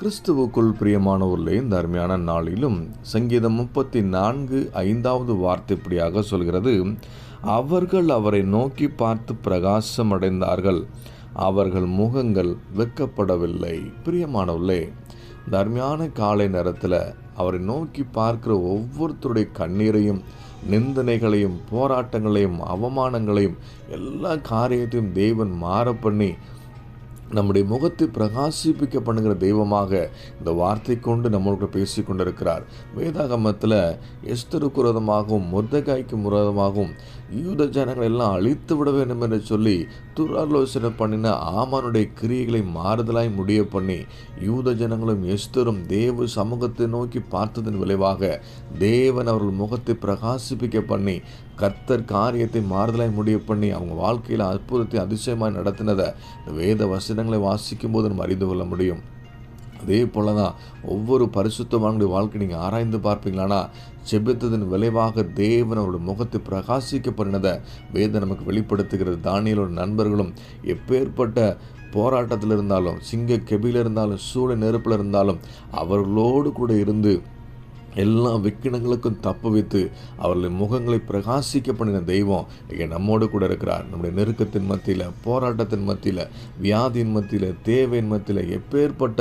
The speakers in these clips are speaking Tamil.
கிறிஸ்துவுக்குள் பிரியமானவர்களே, இந்த அருமையான நாளிலும் சங்கீதம் 34:5 வார்த்தை இப்படியாக சொல்கிறது: அவர்கள் அவரை நோக்கி பார்த்து பிரகாசம் அடைந்தார்கள், அவர்கள் முகங்கள் வெட்கப்படவில்லை. பிரியமானவர்களே, இந்த அருமையான காலை நேரத்தில் அவரை நோக்கி பார்க்கிற ஒவ்வொருத்தருடைய கண்ணீரையும், நிந்தனைகளையும், போராட்டங்களையும், அவமானங்களையும், எல்லா காரியத்தையும் தேவன் மாற பண்ணி நம்முடைய முகத்தை பிரகாசிப்பிக்க பண்ணுகிற தெய்வமாக இந்த வார்த்தை கொண்டு நம்மளோட பேசி கொண்டிருக்கிறார். வேதாகமத்தில் எஸ்தருக்கு விரோதமாகவும் மொர்தெகாய்க்கு விரோதமாகவும் யூத ஜனங்கள் எல்லாம் அழித்து விட வேண்டும் என்று சொல்லி துராலோசனை பண்ணின ஆமானுடைய கிரியைகளை மாறுதலாய் முடிய பண்ணி யூத ஜனங்களும் எஸ்தரும் தேவ சமூகத்தை நோக்கி பார்த்ததன் விளைவாக தேவன் அவர்கள் முகத்தை பிரகாசிப்பிக்க பண்ணி கர்த்தர் காரியத்தை மாறுதலாய் முடிய பண்ணி அவங்க வாழ்க்கையில் அற்புதத்தை அதிசயமாய் நடத்தினதை வேத வசனங்களை வாசிக்கும் போது நம்ம அறிந்து கொள்ள முடியும். அதே போல தான் ஒவ்வொரு பரிசுத்தவான்களுடைய வாழ்க்கை நீங்கள் ஆராய்ந்து பார்ப்பீங்களானா, செபித்ததன் விளைவாக தேவன் அவருடைய முகத்தை பிரகாசிக்க பண்ணினதை வேதம் நமக்கு வெளிப்படுத்துகிறது. தானியேலோட நண்பர்களும் எப்பேற்பட்ட போராட்டத்தில் இருந்தாலும், சிங்க கெபியில் இருந்தாலும், சூழ நெருப்பில் இருந்தாலும் அவர்களோடு கூட இருந்து எல்லா விக்கினங்களுக்கும் தப்பு வைத்து அவர்களின் முகங்களை பிரகாசிக்க பண்ணின தெய்வம் இங்கே நம்மோடு கூட இருக்கிறார். நம்முடைய நெருக்கத்தின் மத்தியில், போராட்டத்தின் மத்தியில், வியாதியின் மத்தியில், தேவையின் மத்தியில், எப்பேற்பட்ட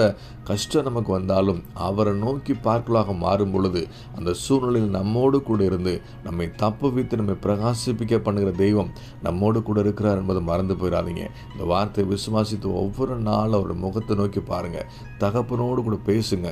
கஷ்டம் நமக்கு வந்தாலும் அவரை நோக்கி பார்க்கலாக மாறும் பொழுது அந்த சூழ்நிலையில் நம்மோடு கூட இருந்து நம்மை தப்பு வைத்து நம்மை பிரகாசிப்பிக்க பண்ணுகிற தெய்வம் நம்மோடு கூட இருக்கிறார் என்பதை மறந்து போயிடாதீங்க. இந்த வார்த்தையை விசுவாசித்து ஒவ்வொரு நாளும் அவருடைய முகத்தை நோக்கி பாருங்கள். தகப்பனோடு கூட பேசுங்க.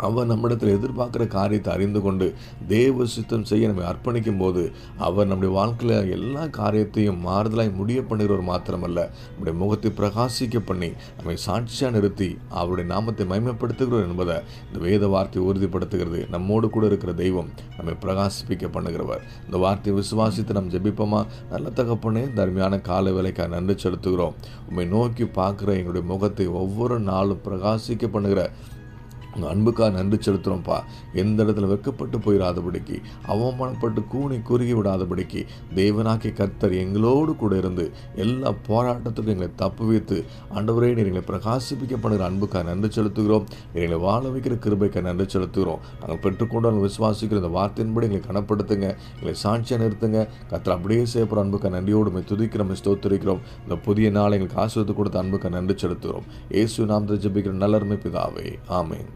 அவர் நம்மிடத்தில் எதிர்பார்க்குற காரியத்தை அறிந்து கொண்டு தேவ சித்தம் செய்ய நம்மை அர்ப்பணிக்கும் போது அவர் நம்முடைய வாழ்க்கையில் எல்லா காரியத்தையும் மாறுதலாய் முடிய பண்ணுகிறவர் மாத்திரமல்ல, நம்முடைய முகத்தை பிரகாசிக்க பண்ணி நம்மை சாட்சியாக நிறுத்தி அவருடைய நாமத்தை மகிமைப்படுத்துகிறோம் என்பதை இந்த வேத வார்த்தை உறுதிப்படுத்துகிறது. நம்மோடு கூட இருக்கிற தெய்வம் நம்மை பிரகாசிப்பிக்க பண்ணுகிறவர். இந்த வார்த்தையை விசுவாசித்து நம்ம ஜெபிப்போமா? நல்ல தகப்பனே, இந்த அருமையான கால வேலைக்காக நன்றி செலுத்துகிறோம். உம்மை நோக்கி பார்க்குற எங்களுடைய முகத்தை ஒவ்வொரு நாளும் பிரகாசிக்க பண்ணுகிற உங்கள் அன்புக்காக நன்றி செலுத்துகிறோம்ப்பா. எந்த இடத்துல வெட்கப்பட்டு போயிடாதபடிக்கு, அவமானப்பட்டு கூனி குறுகி விடாதபடிக்கு தேவனாக்கி கர்த்தர் எங்களோடு கூட இருந்து எல்லா போராட்டத்துக்கும் எங்களை தப்பு வைத்து ஆண்டவரே நீர் எங்களை பிரகாசிப்பிக்கப்படுகிற அன்புக்காக நன்றி செலுத்துகிறோம். எங்களை வாழ வைக்கிற கிருபைக்காக நன்றி செலுத்துகிறோம். நாங்கள் பெற்றுக்கொண்டு நாங்கள் விசுவாசிக்கிற இந்த வார்த்தையின்படி எங்களை கனப்படுத்துங்க, எங்களை சாட்சியாக நிறுத்துங்க. கர்த்தர் அப்படியே செய்யப்படுற அன்புக்காக நன்றியோடு துதிக்கிறோம், ஸ்தோத்திரிக்கிறோம். இந்த புதிய நாளை எங்களுக்கு ஆசீர்வாதத்தை கொடுத்த அன்புக்காக நன்றி செலுத்துகிறோம். இயேசு நாமத்தில் ஜெபிக்கிற நல்ல அருமை பிதாவே, ஆமென்.